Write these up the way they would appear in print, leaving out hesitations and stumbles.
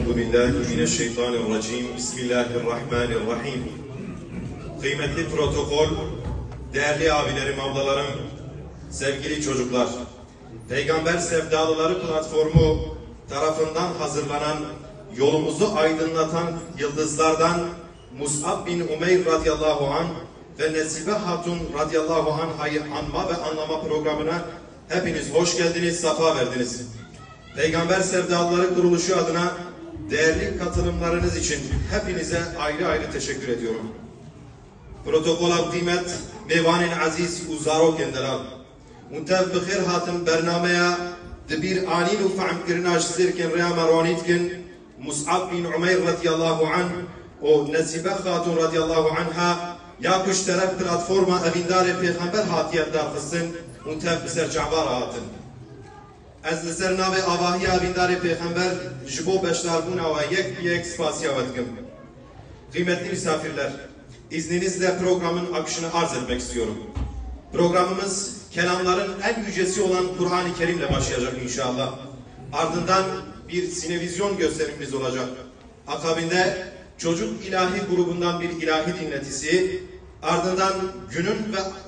Euzu billahi mineşşeytanirracim. Bismillahirrahmanirrahim. Kıymetli protokol, değerli abilerim, ablalarım, sevgili çocuklar, Peygamber Sevdalıları platformu tarafından hazırlanan, yolumuzu aydınlatan yıldızlardan Mus'ab bin Umeyr radıyallahu anh ve Nesibe Hatun radıyallahu anh'ı anma ve anlama programına hepiniz hoş geldiniz, safa verdiniz. Peygamber Sevdalıları kuruluşu adına değerli katılımlarınız için hepinize ayrı ayrı teşekkür ediyorum. Protokola kıymet, mevanin aziz uzaro kendiler. Muntev bixir hatım bernameye dibir anin u fahm kirnaş zirken riyama ronitkin Mus'ab bin Umeyr radiyallahu anh o Nesibe Hatun radiyallahu anha ya kuş taraf platforma evindar peygamber hatiyet darfısın muntev biser cabar hatın. Ez li ser navê avahiya evîndarê peygamber ji bo beşdarbûna we yek spasiya dikim. Kıymetli misafirler, izninizle programın akışını arz etmek istiyorum. Programımız kelamların en yücesi olan Kur'an-ı Kerim'le başlayacak inşallah. Ardından bir sinevizyon gösterimimiz olacak. Akabinde çocuk ilahi grubundan bir ilahi dinletisi, ardından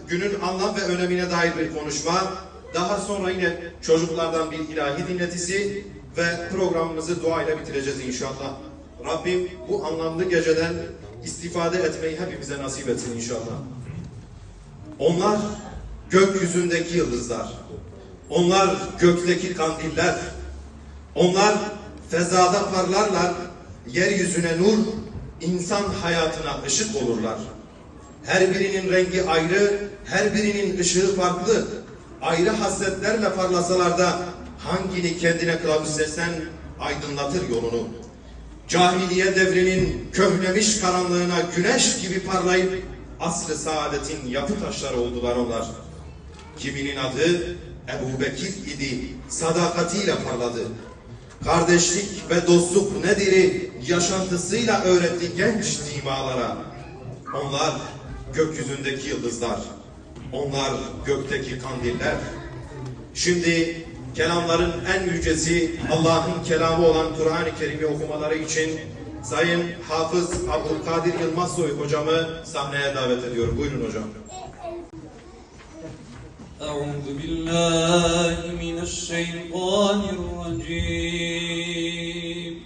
günün anlam ve önemine dair bir konuşma, daha sonra yine çocuklardan bir ilahi dinletisi ve programımızı duayla bitireceğiz inşallah. Rabbim bu anlamlı geceden istifade etmeyi hepimize nasip etsin inşallah. Onlar gökyüzündeki yıldızlar, onlar gökteki kandiller, onlar fezada parlarlar, yeryüzüne nur, insan hayatına ışık olurlar. Her birinin rengi ayrı, her birinin ışığı farklı. Ayrı hasretlerle parlasalar da hangini kendine kılavuz seçsen aydınlatır yolunu. Cahiliye devrinin köhnemiş karanlığına güneş gibi parlayıp asr-ı saadetin yapı taşları oldular onlar. Kiminin adı Ebu Bekir idi, sadakatiyle parladı. Kardeşlik ve dostluk nedir'i yaşantısıyla öğretti genç dimalara. Onlar gökyüzündeki yıldızlar. Onlar gökteki kandiller. Şimdi kelamların en yücesi Allah'ın kelamı olan Kur'an-ı Kerim'i okumaları için Sayın Hafız Abdülkadir Yılmazsoy hocamı sahneye davet ediyorum. Buyurun hocam. Euzu billahi mineşşeytanirracim.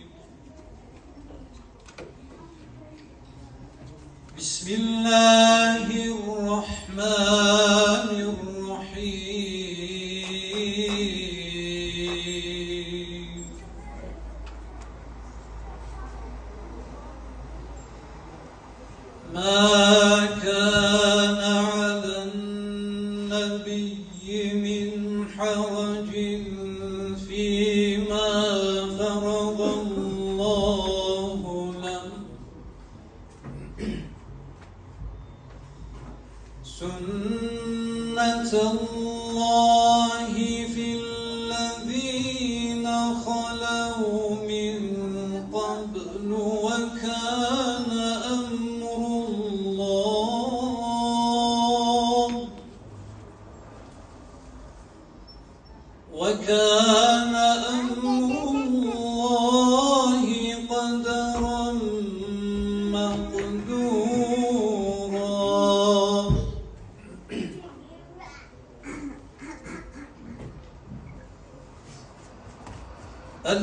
Bismillahirrahmanirrahim. Ma kana alan-nebiyyi min haracin fîmâ feradallahu leh. Sünnetallahi fillezîne halev min qablu ve kâne emrullah ve kâne emrullahi qadaran maqdûra.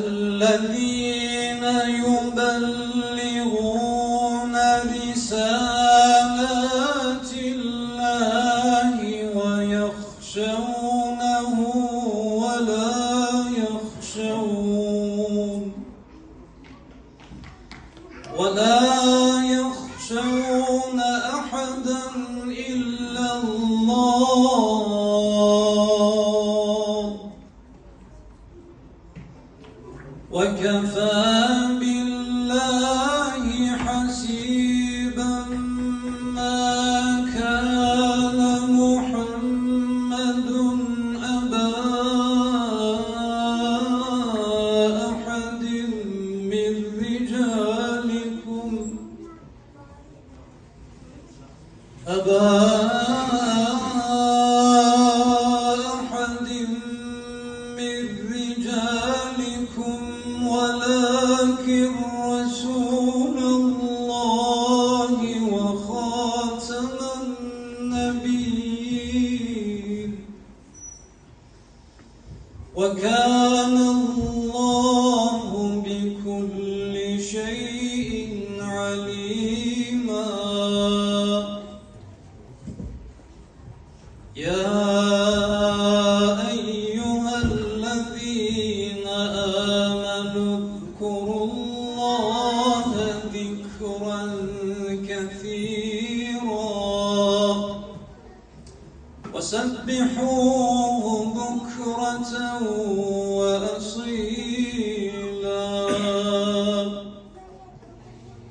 الذين يبلغون رسالات الله ويخشونه ولا يخشون أحدا إلا الله وكفى بالله حسيبا. ما كان محمد أبا أحد من رجالكم ولكن واذكروا الله ذكرا كثيرا وسبحوه بكرة وأصيلا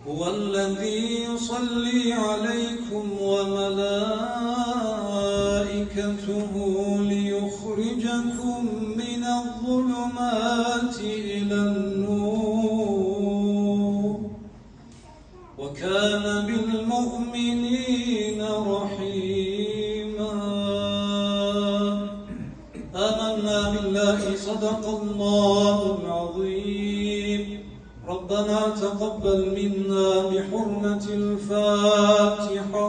هو الذي يصلي عليكم وملائكته ليخرجكم من الظلمات إلى النور وكان بالمؤمنين رحيما آمنا بالله صدق الله العظيم ربنا تقبل منا بحرمة الفاتحة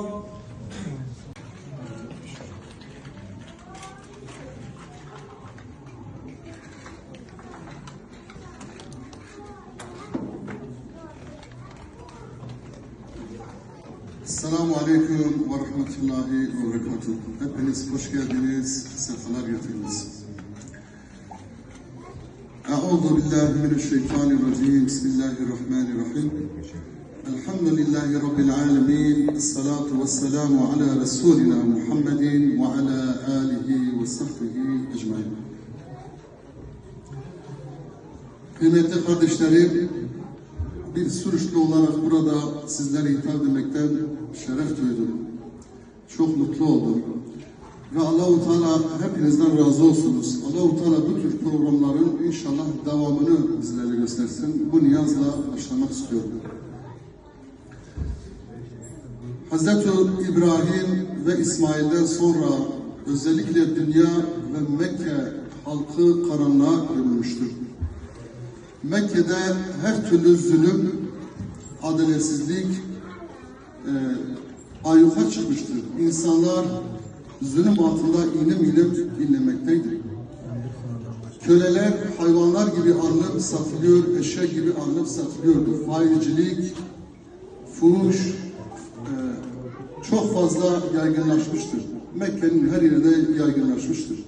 Esselamu Aleyküm ve Rahmetullahi ve Berekatuhu. Hepiniz hoş geldiniz, sefalar getirdiniz. Euzu billahi mineşşeytanirracim. Bismillahirrahmanirrahim. Elhamdülillahi Rabbil alemin. Esselatu vesselamu ala Resulina Muhammedin ve ala alihi ve sahbihi ecmaîn. Kıymetli kardeşlerim, bir Sürüşlü olarak burada sizlere hitap etmekten şeref duydum. Çok mutlu oldum. Ve Allah-u Teala hepinizden razı olsunuz. Allah-u Teala bu tür programların inşallah devamını bizlere göstersin. Bu niyazla başlamak istiyorum. Hazreti İbrahim ve İsmail'den sonra özellikle dünya ve Mekke halkı karanlığa gömülmüştür. Mekke'de her türlü zulüm, adaletsizlik ayyuka çıkmıştır. İnsanlar zulüm altında ilim dinlemekteydi. Köleler hayvanlar gibi alınıp satılıyor, eşek gibi alınıp satılıyordu. Faizcilik, fuhuş çok fazla yaygınlaşmıştır. Mekke'nin her yerinde yaygınlaşmıştır.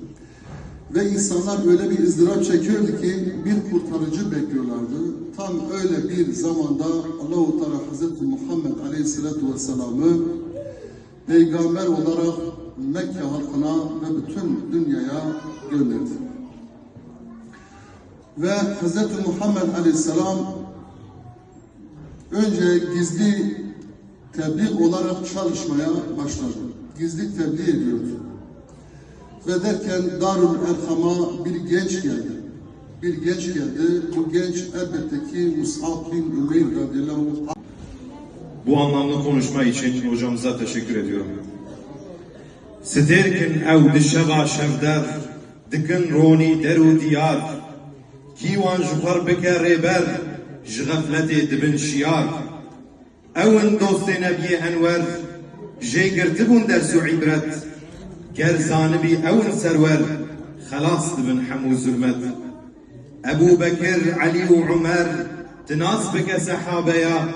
Ve insanlar öyle bir ızdırap çekiyordu ki bir kurtarıcı bekliyorlardı. Tam öyle bir zamanda Allah-u Teala Hazreti Muhammed Aleyhisselatü Vesselam'ı peygamber olarak Mekke halkına ve bütün dünyaya gönderdi. Ve Hazreti Muhammed Aleyhisselam önce gizli tebliğ olarak çalışmaya başladı. Gizli tebliğ ediyordu. Ve derken Darül Erkam'a bir genç geldi. Bir genç geldi. Bu genç elbette ki Mus'ab bin Ümeyr radıyallahu anh. Bu anlamlı konuşma için hocamıza teşekkür ediyorum. Siderkin ev dişeva şevder, dikin roni deru diyar, kiwan jupar beke reber, jgafleti dibin şiyar. Evin dost nebiye enver, jegirtibun dersu ibret, ger zanibi evin server, خلاص dibin hemu zulmet. Ebu Bekir, Ali ve Ömer, tinas beke sahabeya,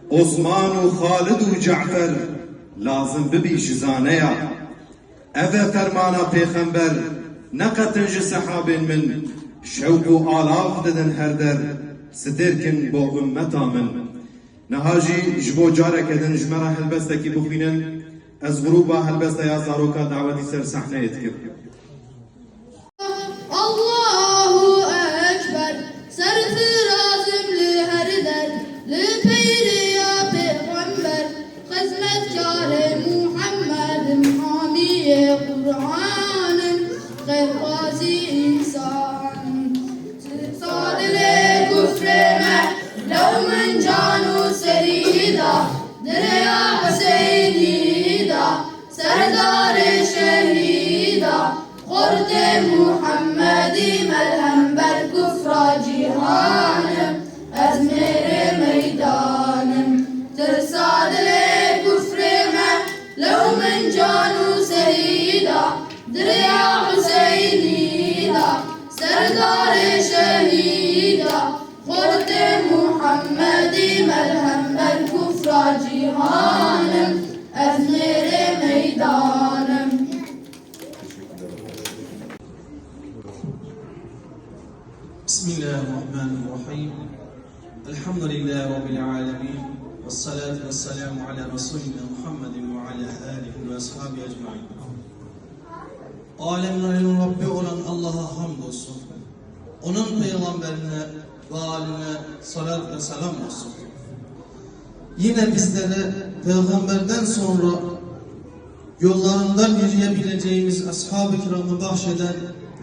Osman ve Halid ve Cafer, lazım bibi şizaneya. Eve fermana peygamber, ne katıncı sahabin min, şevku alaf dedin her der, siderkin bo ümmeta min. Nehaji jbo carek edin jmera helbesteki bukhinin, ez gruba helbeste ya zaroka daveti ser sahne etkir. Allahu Ekber, serfirazimli her der, li peyri ya peygamber, hizmetkar Muhammed'im, hamiye Kur'an'ım, gevvazi insan. Sadile küfreme, levmen canu serida, dereya Hüseyinida, serdar-ı şehida, Korte Muhammedi melhem ber kufra cihanım, ezmeri meydanım, tirsadile küfrime, levmen canu serida, dirya Hüseyinida, serdar-ı şehida, Korte Muhammedi melhem ber kufra cihanım, ezmeri meydanım. بسم الله الرحمن الرحيم Elhamdülillahi Rabbil alemin. Vessalatu vesselamu ala Resulina Muhammedin ve ala alihi ve ashabi ecmain. Alemlerin Rabbi olan Allah'a hamdolsun. Onun peygamberine ve aline salat ve selam olsun. Yine bizlere peygamberden sonra yollarından yürüyebileceğimiz ashab-ı kiramı bahşeden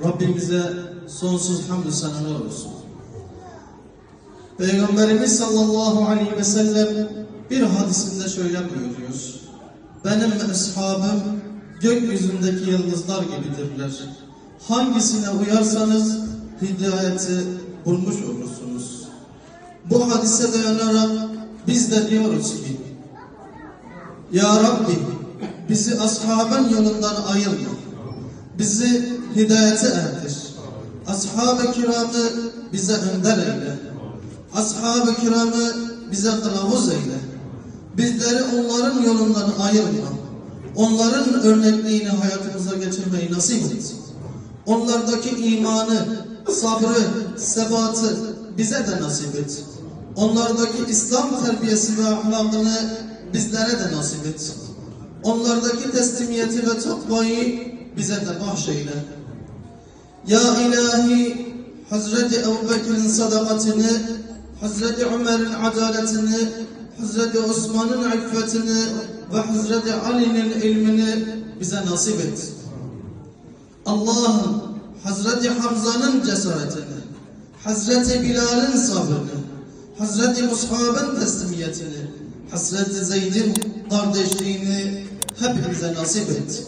Rabbimize sonsuz hamdü senalar olsun. Peygamberimiz sallallahu aleyhi ve sellem bir hadisinde şöyle buyuruyor: benim ashabım gökyüzündeki yıldızlar gibidirler. Hangisine uyarsanız hidayeti bulmuş olursunuz. Bu hadise dayanarak biz de diyoruz ki, Ya Rabbi bizi ashabın yolundan ayırma. Bizi hidayete erdir. Ashab-ı kiramı bize önder eyle. Ashab-ı kiramı bize kılavuz eyle. Bizleri onların yolundan ayırma. Onların örnekliğini hayatımıza geçirmeyi nasip et. Onlardaki imanı, sabrı, sebatı bize de nasip et. Onlardaki İslam terbiyesi ve ahlakını bizlere de nasip et. Onlardaki teslimiyeti ve takvayı bize de bahşeyle. Ya ilahi, Hazreti Ebu Bekir'in sadakatini, Hazreti Ömer'in adaletini, Hazreti Osman'ın iffetini ve Hazreti Ali'nin ilmini bize nasip et. Allah'ım Hazreti Hamza'nın cesaretini, Hazreti Bilal'in sabrını, Hazreti Mus'ab'ın teslimiyetini, Hazreti Zeyd'in kardeşliğini hepimize nasip et.